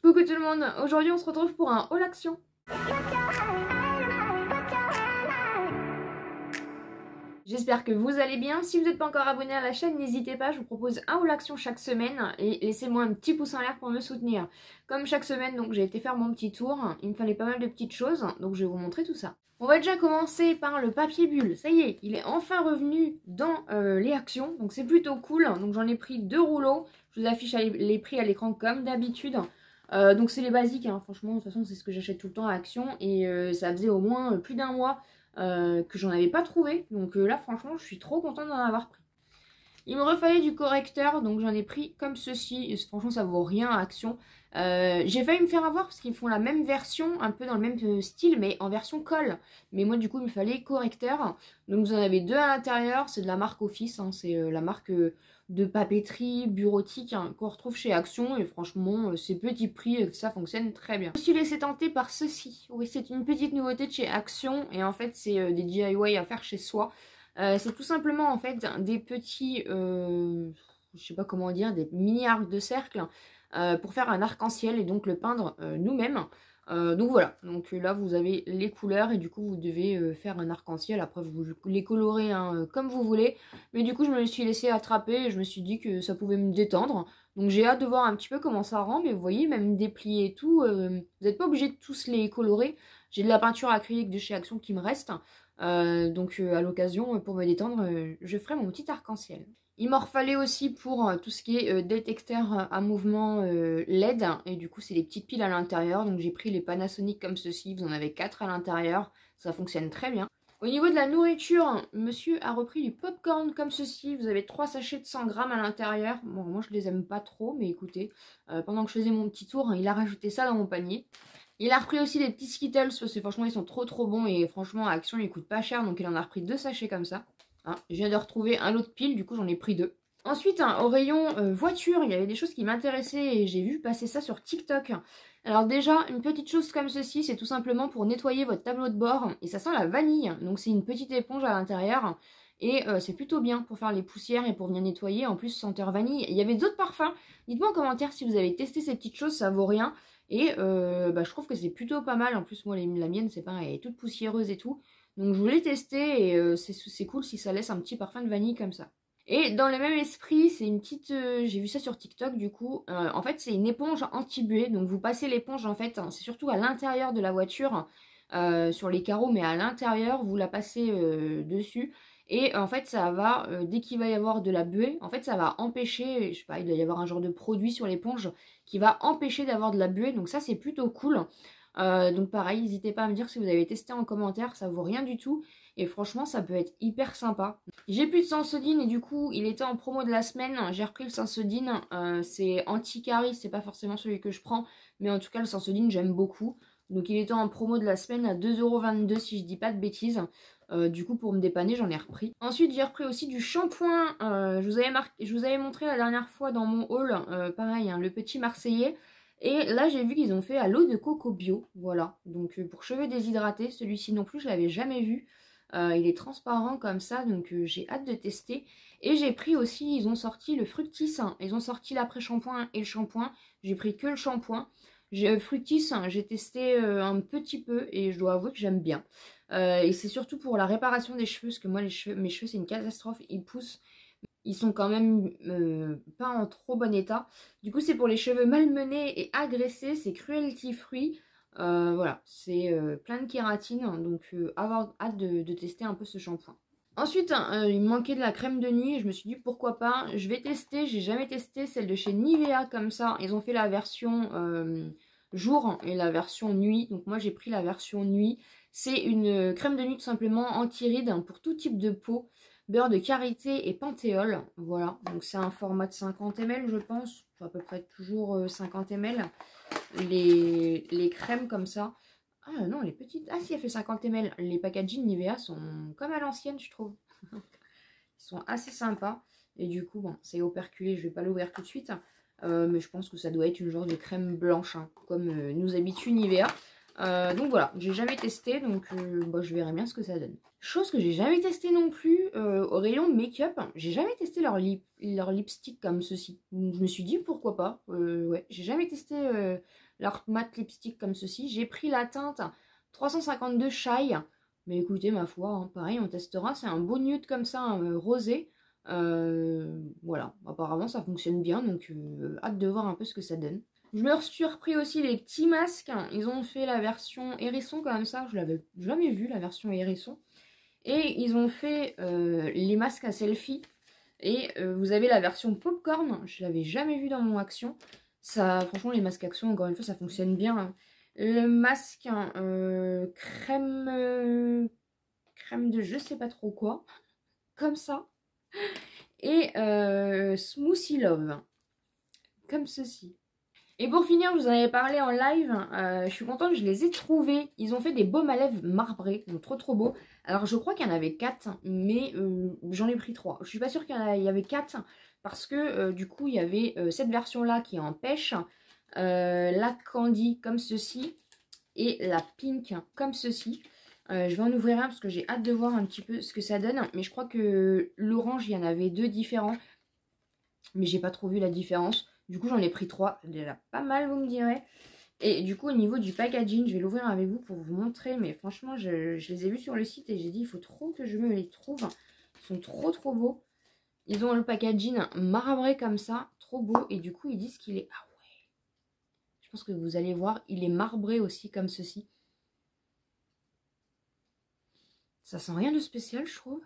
Coucou tout le monde, aujourd'hui on se retrouve pour un haul action. J'espère que vous allez bien. Si vous n'êtes pas encore abonné à la chaîne, n'hésitez pas, je vous propose un haul action chaque semaine et laissez-moi un petit pouce en l'air pour me soutenir. Comme chaque semaine, donc j'ai été faire mon petit tour, il me fallait pas mal de petites choses, donc je vais vous montrer tout ça. On va déjà commencer par le papier bulle. Ça y est, il est enfin revenu dans les actions, donc c'est plutôt cool. Donc j'en ai pris 2 rouleaux, je vous affiche les prix à l'écran comme d'habitude. Donc c'est les basiques, hein. Franchement, de toute façon c'est ce que j'achète tout le temps à Action et ça faisait au moins plus d'un mois que j'en avais pas trouvé. Donc là franchement je suis trop contente d'en avoir pris. Il me refallait du correcteur, donc j'en ai pris comme ceci. Et franchement ça vaut rien à Action. J'ai failli me faire avoir parce qu'ils font la même version, un peu dans le même style mais en version colle. Mais moi du coup il me fallait correcteur. Donc vous en avez 2 à l'intérieur, c'est de la marque Office, hein. C'est la marque de papeterie bureautique, hein, qu'on retrouve chez Action. Et franchement c'est petit prix, ça fonctionne très bien. Je me suis laissé tenter par ceci. Oui, c'est une petite nouveauté de chez Action et en fait c'est des DIY à faire chez soi. C'est tout simplement en fait des petits, je sais pas comment dire, des mini arcs de cercle pour faire un arc-en-ciel et donc le peindre nous-mêmes. Donc voilà, donc là vous avez les couleurs et du coup vous devez faire un arc-en-ciel. Après vous les colorez hein, comme vous voulez. Mais du coup je me suis laissé attraper et je me suis dit que ça pouvait me détendre. Donc j'ai hâte de voir un petit peu comment ça rend. Mais vous voyez, même déplier et tout, vous n'êtes pas obligé de tous les colorer. J'ai de la peinture acrylique de chez Action qui me reste. Donc à l'occasion, pour me détendre, je ferai mon petit arc-en-ciel. Il m'en refallait aussi pour tout ce qui est détecteur à mouvement LED. Et du coup, c'est des petites piles à l'intérieur. Donc j'ai pris les Panasonic comme ceci. Vous en avez 4 à l'intérieur. Ça fonctionne très bien. Au niveau de la nourriture, monsieur a repris du popcorn comme ceci. Vous avez 3 sachets de 100 grammes à l'intérieur. Bon, moi, je les aime pas trop. Mais écoutez, pendant que je faisais mon petit tour, il a rajouté ça dans mon panier. Il a repris aussi des petits Skittles parce que franchement ils sont trop bons et franchement à Action ils coûtent pas cher, donc il en a repris 2 sachets comme ça. Hein, je viens de retrouver un lot de piles, du coup j'en ai pris 2. Ensuite hein, au rayon voiture, il y avait des choses qui m'intéressaient et j'ai vu passer ça sur TikTok. Alors déjà une petite chose comme ceci, c'est tout simplement pour nettoyer votre tableau de bord et ça sent la vanille. Donc c'est une petite éponge à l'intérieur. Et c'est plutôt bien pour faire les poussières et pour venir nettoyer. En plus, senteur vanille. Il y avait d'autres parfums. Dites-moi en commentaire si vous avez testé ces petites choses, ça vaut rien. Et je trouve que c'est plutôt pas mal. En plus, moi, la mienne, c'est pareil, elle est toute poussiéreuse et tout. Donc, je voulais tester et c'est cool si ça laisse un petit parfum de vanille comme ça. Et dans le même esprit, c'est une petite... j'ai vu ça sur TikTok, du coup. En fait, c'est une éponge anti-buée. Donc, vous passez l'éponge, en fait, hein, c'est surtout à l'intérieur de la voiture, sur les carreaux, mais à l'intérieur, vous la passez dessus. Et en fait, ça va, dès qu'il va y avoir de la buée, en fait, ça va empêcher, je sais pas, il doit y avoir un genre de produit sur l'éponge qui va empêcher d'avoir de la buée. Donc ça, c'est plutôt cool. Donc pareil, n'hésitez pas à me dire si vous avez testé en commentaire, ça vaut rien du tout. Et franchement, ça peut être hyper sympa. J'ai plus de Sensodyne et du coup, il était en promo de la semaine. J'ai repris le Sensodyne, c'est anti-carie, c'est pas forcément celui que je prends. Mais en tout cas, le Sensodyne, j'aime beaucoup. Donc il était en promo de la semaine à 2,22 € si je dis pas de bêtises. Du coup pour me dépanner j'en ai repris. Ensuite j'ai repris aussi du shampoing. Je vous avais montré la dernière fois dans mon haul, pareil hein, le petit marseillais. Et là j'ai vu qu'ils ont fait à l'eau de coco bio. Voilà, donc pour cheveux déshydratés, celui-ci non plus je l'avais jamais vu. Il est transparent comme ça, donc j'ai hâte de tester. Et j'ai pris aussi, ils ont sorti le Fructis, hein. Ils ont sorti l'après-shampoing et le shampoing. J'ai pris que le shampoing. Fructis, hein, j'ai testé un petit peu et je dois avouer que j'aime bien. Et c'est surtout pour la réparation des cheveux, parce que moi mes cheveux c'est une catastrophe, ils poussent. Ils sont quand même pas en trop bon état. Du coup c'est pour les cheveux malmenés et agressés, c'est Cruelty Free. Voilà, c'est plein de kératine, donc avoir hâte de tester un peu ce shampoing. Ensuite, hein, il me manquait de la crème de nuit, je me suis dit pourquoi pas, je vais tester, j'ai jamais testé celle de chez Nivea comme ça. Ils ont fait la version jour et la version nuit, donc moi j'ai pris la version nuit. C'est une crème de nuit tout simplement anti-rides pour tout type de peau, beurre de karité et panthéol, voilà. Donc c'est un format de 50 ml je pense, à peu près toujours 50 ml, les crèmes comme ça. Ah non, les petites... Ah si, elle fait 50 ml. Les packaging Nivea sont comme à l'ancienne, je trouve. Ils sont assez sympas. Et du coup, bon, c'est operculé, je vais pas l'ouvrir tout de suite. Mais je pense que ça doit être une genre de crème blanche, hein, comme nous habitue Nivea. Donc voilà, j'ai jamais testé, donc je verrai bien ce que ça donne. Chose que j'ai jamais testé non plus, au rayon make-up, j'ai jamais testé leur lipstick comme ceci. Donc je me suis dit pourquoi pas, ouais, j'ai jamais testé leur matte lipstick comme ceci. J'ai pris la teinte 352 Shy. Mais écoutez, ma foi, hein, pareil, on testera. C'est un beau nude comme ça, rosé. Voilà, apparemment ça fonctionne bien, donc hâte de voir un peu ce que ça donne. Je me suis repris aussi les petits masques. Ils ont fait la version hérisson comme ça. Je l'avais jamais vu, la version hérisson. Et ils ont fait les masques à selfie. Et vous avez la version popcorn. Je l'avais jamais vu dans mon action. Ça, franchement, les masques action, encore une fois, ça fonctionne bien. Hein. Le masque crème de je sais pas trop quoi. Comme ça. Et Smoothie Love. Comme ceci. Et pour finir, je vous en avais parlé en live, je suis contente, je les ai trouvés. Ils ont fait des baumes à lèvres marbrés, donc trop beaux. Alors je crois qu'il y en avait 4, mais j'en ai pris 3. Je suis pas sûre qu'il y avait 4, parce que du coup il y avait cette version-là qui est en pêche, la candy comme ceci, et la pink comme ceci. Je vais en ouvrir un parce que j'ai hâte de voir un petit peu ce que ça donne. Mais je crois que l'orange, il y en avait 2 différents, mais j'ai pas trop vu la différence. Du coup, j'en ai pris 3. C'est déjà pas mal, vous me direz. Et du coup, au niveau du packaging, je vais l'ouvrir avec vous pour vous montrer. Mais franchement, je les ai vus sur le site et j'ai dit, il faut trop que je me les trouve. Ils sont trop beaux. Ils ont le packaging marbré comme ça. Trop beau. Et du coup, ils disent qu'il est... Ah ouais. Je pense que vous allez voir, il est marbré aussi comme ceci. Ça sent rien de spécial, je trouve.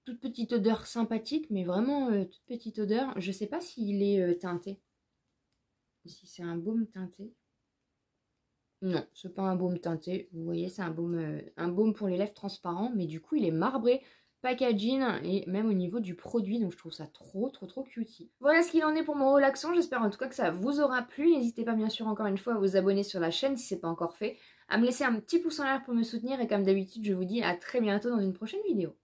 Toute petite odeur sympathique, mais vraiment toute petite odeur. Je sais pas s'il est teinté. Si c'est un baume teinté. Non, c'est pas un baume teinté. Vous voyez, c'est un baume pour les lèvres transparent. Mais du coup, il est marbré, packaging et même au niveau du produit. Donc, je trouve ça trop cutie. Voilà ce qu'il en est pour mon relaxant. J'espère en tout cas que ça vous aura plu. N'hésitez pas bien sûr encore une fois à vous abonner sur la chaîne si c'est pas encore fait. À me laisser un petit pouce en l'air pour me soutenir. Et comme d'habitude, je vous dis à très bientôt dans une prochaine vidéo.